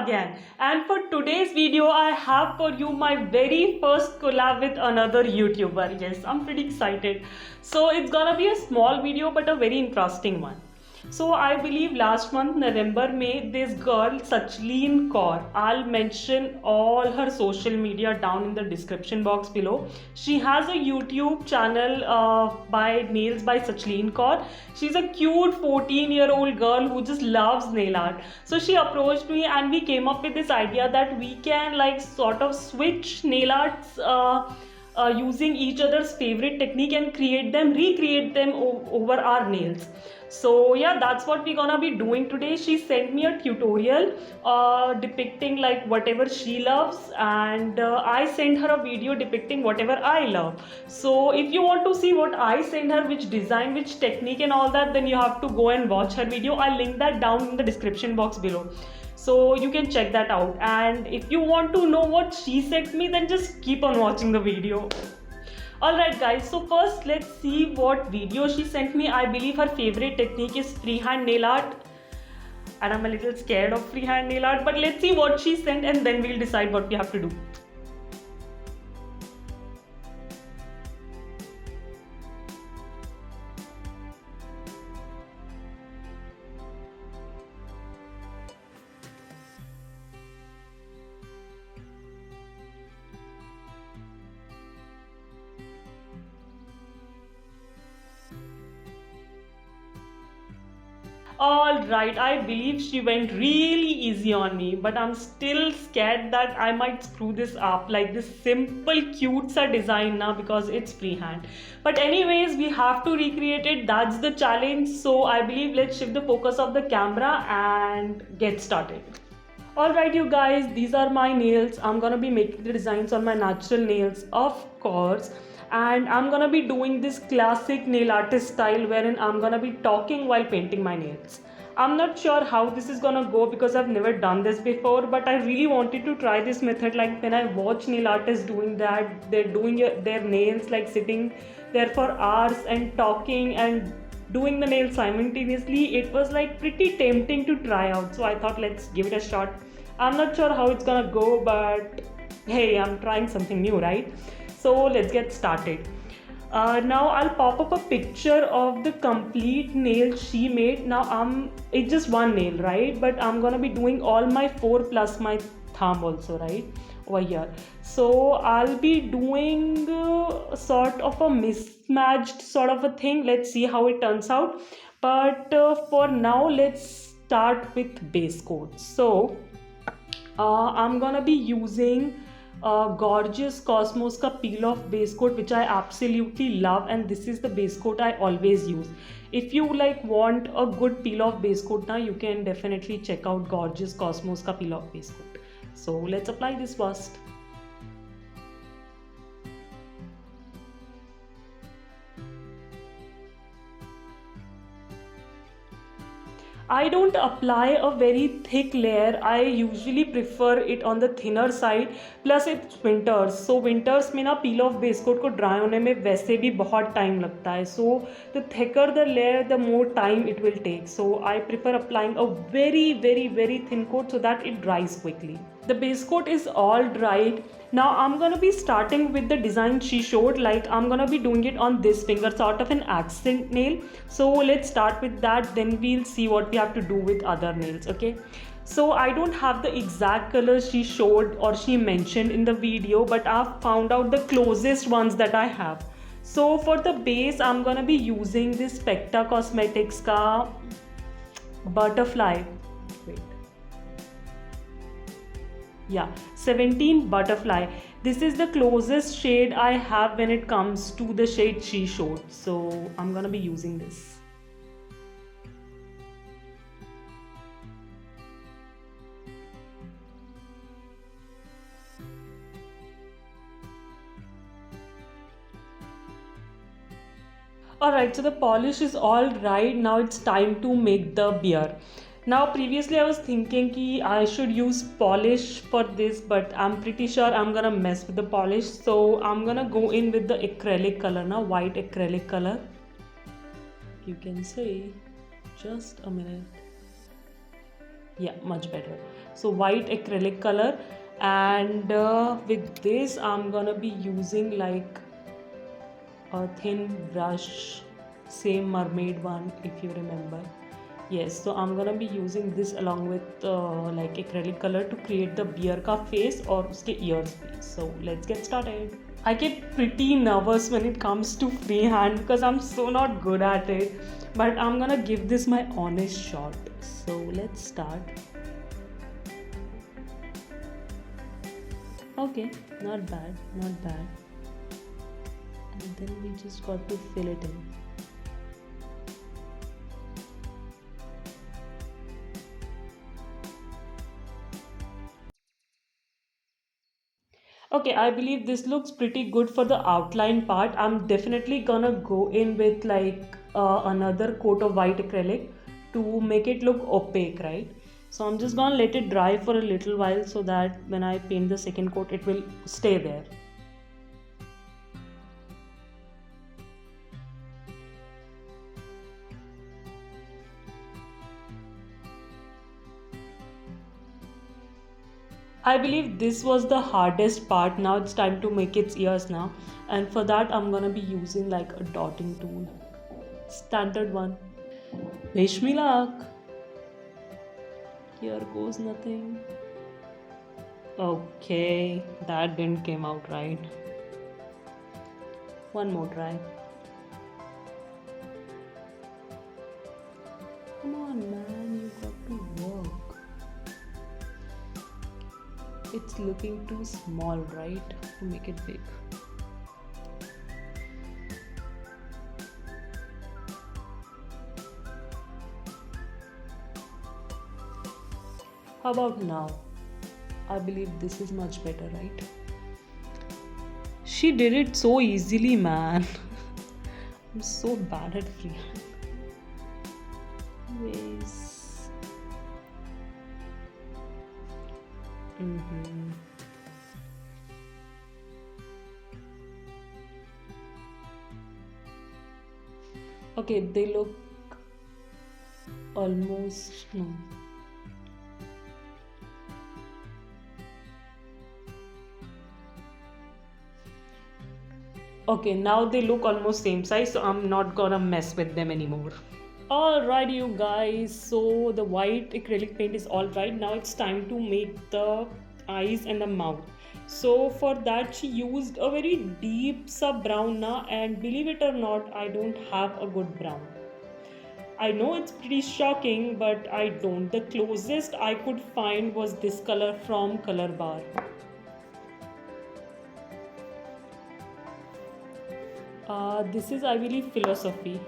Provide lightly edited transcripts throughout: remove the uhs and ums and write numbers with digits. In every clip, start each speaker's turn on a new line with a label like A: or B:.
A: again. And for today's video, I have for you my very first collab with another YouTuber. Yes, I'm pretty excited. So it's gonna be a small video but a very interesting one. So I believe last month, November, May, this girl Sachleen Kaur, I'll mention all her social media down in the description box below. She has a YouTube channel by Nails by Sachleen Kaur. She's a cute 14-year-old girl who just loves nail art. So she approached me and we came up with this idea that we can like sort of switch nail arts using each other's favorite technique and recreate them over our nails. So yeah, that's what we're gonna be doing today. She sent me a tutorial depicting like whatever she loves, and I sent her a video depicting whatever I love. So if you want to see what I sent her, which design, which technique and all that, then you have to go and watch her video. I'll link that down in the description box below, so you can check that out. And if you want to know what she sent me, then just keep on watching the video. Alright guys, so first let's see what video she sent me. I believe her favorite technique is freehand nail art, and I'm a little scared of freehand nail art, but let's see what she sent and then we'll decide what we have to do. Alright, I believe she went really easy on me, but I'm still scared that I might screw this up, like this simple cute sa design now, because it's freehand. But anyways, we have to recreate it, that's the challenge. So I believe let's shift the focus of the camera and get started. Alright you guys, these are my nails. I'm gonna be making the designs on my natural nails, of course. And I'm gonna be doing this classic nail artist style wherein I'm gonna be talking while painting my nails. I'm not sure how this is gonna go because I've never done this before, but I really wanted to try this method. Like when I watch nail artists doing that, they're doing their nails like sitting there for hours and talking and doing the nails simultaneously. It was like pretty tempting to try out, so I thought let's give it a shot. I'm not sure how it's gonna go, but hey, I'm trying something new, right? So let's get started. Now I'll pop up a picture of the complete nail she made. Now it's just one nail, right? But I'm gonna be doing all my 4 plus my thumb also, right? Over here. So I'll be doing sort of a mismatched sort of a thing. Let's see how it turns out. But for now, let's start with base coat. So I'm gonna be using Gorgeous Cosmos ka peel off base coat, which I absolutely love, and this is the base coat I always use. If you like want a good peel off base coat now, you can definitely check out Gorgeous Cosmos ka peel off base coat. So let's apply this first. I don't apply a very thick layer. I usually prefer it on the thinner side. Plus it's winters, so winters में ना peel off base coat को dry होने में वैसे भी बहुत time लगता है. So the thicker the layer, the more time it will take. So I prefer applying a very thin coat so that it dries quickly. The base coat is all dried. Now I'm gonna be starting with the design she showed. Like I'm gonna be doing it on this finger, sort of an accent nail. So let's start with that, then we'll see what we have to do with other nails, okay? So I don't have the exact color she showed or she mentioned in the video, but I've found out the closest ones that I have. So for the base, I'm gonna be using this Specta Cosmetics ka butterfly. Wait. Yeah, 17 butterfly. This is the closest shade I have when it comes to the shade she showed. So I'm gonna be using this. Alright, so the polish is all right. Now it's time to make the beer. Now previously I was thinking ki I should use polish for this, but I'm pretty sure I'm gonna mess with the polish. So I'm gonna go in with the acrylic color now, white acrylic color. You can see, just a minute. Yeah, much better. So white acrylic color, and with this I'm gonna be using like a thin brush, same mermaid one if you remember. Yes, so I'm gonna be using this along with like acrylic color to create the bear ka face or uske ears bhi. So let's get started. I get pretty nervous when it comes to freehand because I'm so not good at it, but I'm gonna give this my honest shot. So let's start. Okay, not bad, not bad. And then we just got to fill it in. Okay, I believe this looks pretty good for the outline part. I'm definitely gonna go in with like another coat of white acrylic to make it look opaque, right? So I'm just gonna let it dry for a little while so that when I paint the second coat, it will stay there. I believe this was the hardest part. Now it's time to make its ears now. And for that, I'm gonna be using like a dotting tool. Standard one. Wish me luck. Here goes nothing. Okay, that didn't came out right. One more try. Come on, man, you got to work. It's looking too small, right? To make it big. How about now? I believe this is much better, right? She did it so easily, man. I'm so bad at freehand. Anyways. Okay, they look almost no. Okay, now they look almost same size, so I'm not gonna mess with them anymore. Alright, you guys, so the white acrylic paint is all right. Now it's time to make the eyes and the mouth. So for that she used a very deep sub brown na, and believe it or not, I don't have a good brown. I know it's pretty shocking, but I don't. The closest I could find was this color from Color Bar. This is, I believe, Philosophy.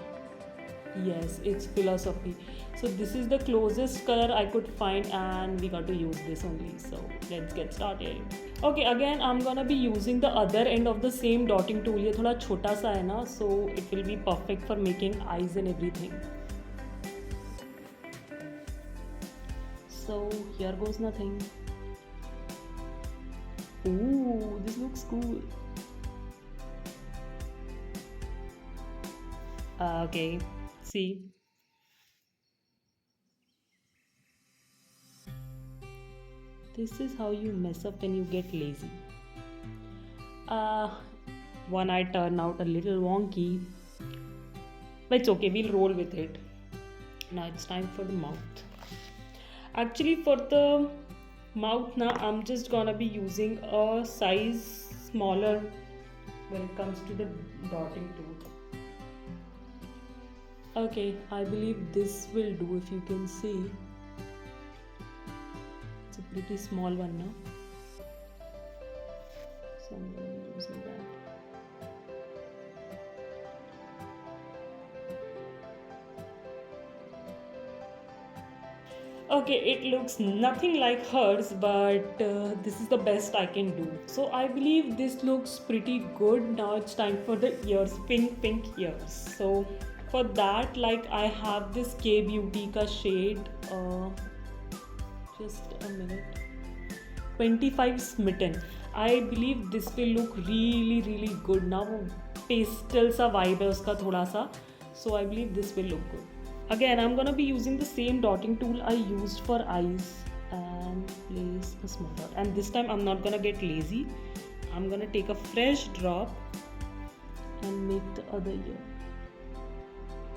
A: Yes, it's Philosophy. So this is the closest color I could find, and we got to use this only. So let's get started. Okay, again I'm gonna be using the other end of the same dotting tool. ये थोड़ा छोटा सा है ना, so it will be perfect for making eyes and everything. So here goes nothing. Ooh, this looks cool. Okay, see. This is how you mess up when you get lazy. One eye turned out a little wonky, but it's okay, we'll roll with it. Now it's time for the mouth. Actually, for the mouth now, I'm just gonna be using a size smaller when it comes to the dotting tool. Okay, I believe this will do. If you can see, it's a pretty small one now, so I'm going to be using that. Okay, it looks nothing like hers, but this is the best I can do. So I believe this looks pretty good. Now it's time for the ears, pink ears. So for that, like, I have this K Beauty ka shade, just a minute, 25 Smitten. I believe this will look really good. Now pastel sa vibe hai uska thoda sa, so I believe this will look good. Again, I'm gonna be using the same dotting tool I used for eyes. and place a small dot. And this time I'm not gonna get lazy. I'm gonna take a fresh drop and make the other ear.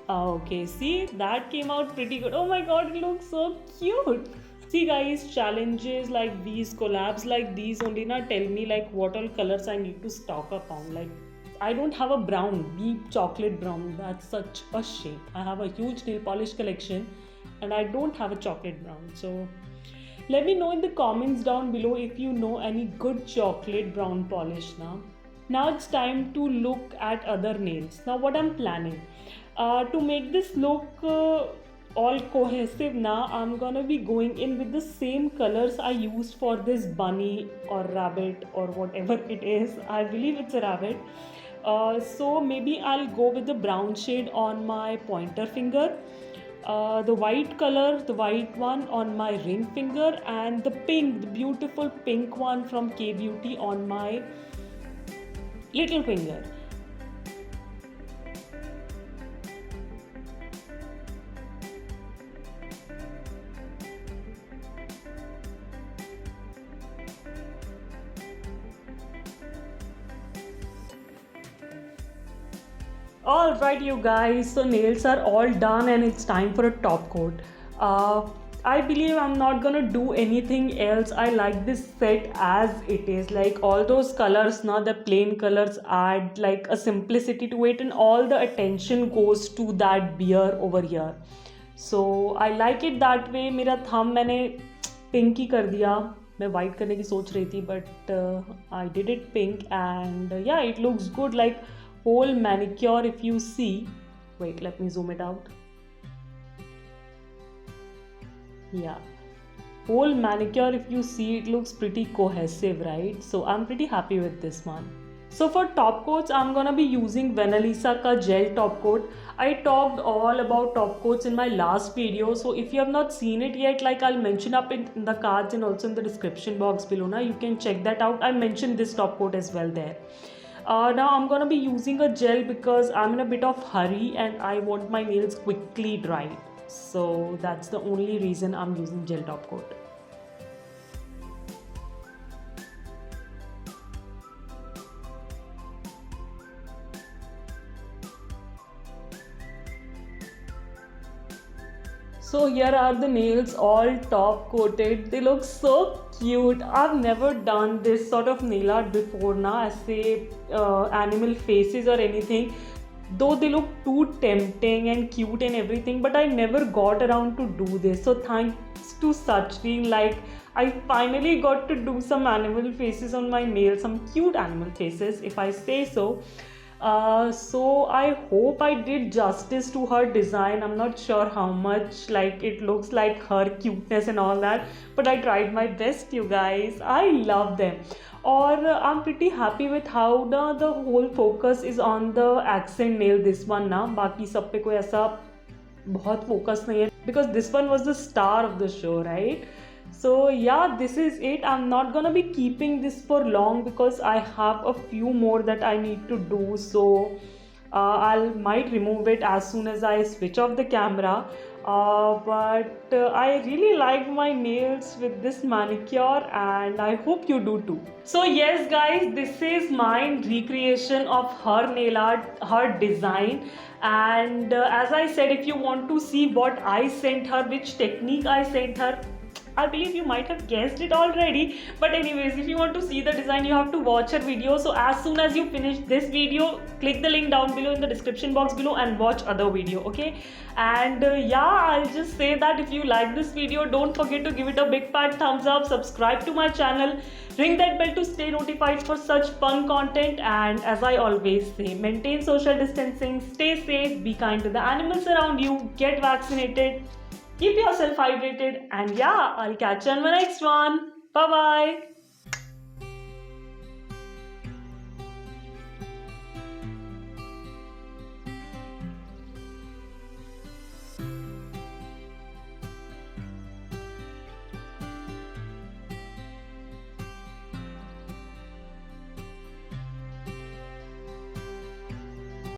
A: Okay, see, that came out pretty good. Oh my god, it looks so cute. See guys, challenges like these, collabs like these only na tell me like what all colors I need to stock up on. Like I don't have a brown, deep chocolate brown. That's such a shame. I have a huge nail polish collection and I don't have a chocolate brown. So let me know in the comments down below if you know any good chocolate brown polish now. Now it's time to look at other nails. Now what I'm planning. To make this look all cohesive now, I'm gonna be going in with the same colors I used for this bunny or rabbit or whatever it is. I believe it's a rabbit. So maybe I'll go with the brown shade on my pointer finger, the white color, the white one on my ring finger, and the pink, the beautiful pink one from K Beauty on my little finger. Alright, you guys, so nails are all done and it's time for a top coat. I believe I'm not gonna do anything else. I like this set as it is. Like all those colors, now the plain colors add like a simplicity to it, and all the attention goes to that beer over here. So I like it that way. मेरा thumb मैंने pink ही कर दिया. मैं white करने की सोच रही थी, but I did it pink, and yeah, it looks good. Like whole manicure, if you see, wait, let me zoom it out. Yeah, whole manicure, if you see, it looks pretty cohesive, right? So I'm pretty happy with this one. So for top coats, I'm gonna be using Vanalisa ka gel top coat. I talked all about top coats in my last video, so if you have not seen it yet, like I'll mention up in the cards and also in the description box below, na, you can check that out. I mentioned this top coat as well there. Now I'm gonna be using a gel because I'm in a bit of hurry and I want my nails quickly dried. So that's the only reason I'm using gel top coat. So here are the nails all top coated. They look so cute. I've never done this sort of nail art before now, as say animal faces or anything. Though they look too tempting and cute and everything, but I never got around to do this. So thanks to Sachin, like I finally got to do some animal faces on my nails, some cute animal faces, if I say so. So I hope I did justice to her design. I'm not sure how much like it looks like her cuteness and all that, but I tried my best, you guys. I love them. Or I'm pretty happy with how the whole focus is on the accent nail, this one ना. बाकी सब पे कोई ऐसा बहुत focus नहीं है, because this one was the star of the show, right? So yeah, this is it. I'm not gonna be keeping this for long because I have a few more that I need to do. So I might remove it as soon as I switch off the camera. But I really like my nails with this manicure, and I hope you do too. So yes guys, this is my recreation of her nail art, her design. And as I said, if you want to see what I sent her, which technique I sent her, I believe you might have guessed it already, but anyways, if you want to see the design, you have to watch her video. So as soon as you finish this video, click the link down below in the description box below and watch other video, okay? And yeah, I'll just say that if you like this video, don't forget to give it a big fat thumbs up, subscribe to my channel, ring that bell to stay notified for such fun content, and as I always say, maintain social distancing, stay safe, be kind to the animals around you, get vaccinated, keep yourself hydrated, and yeah, I'll catch you on my next one. Bye bye.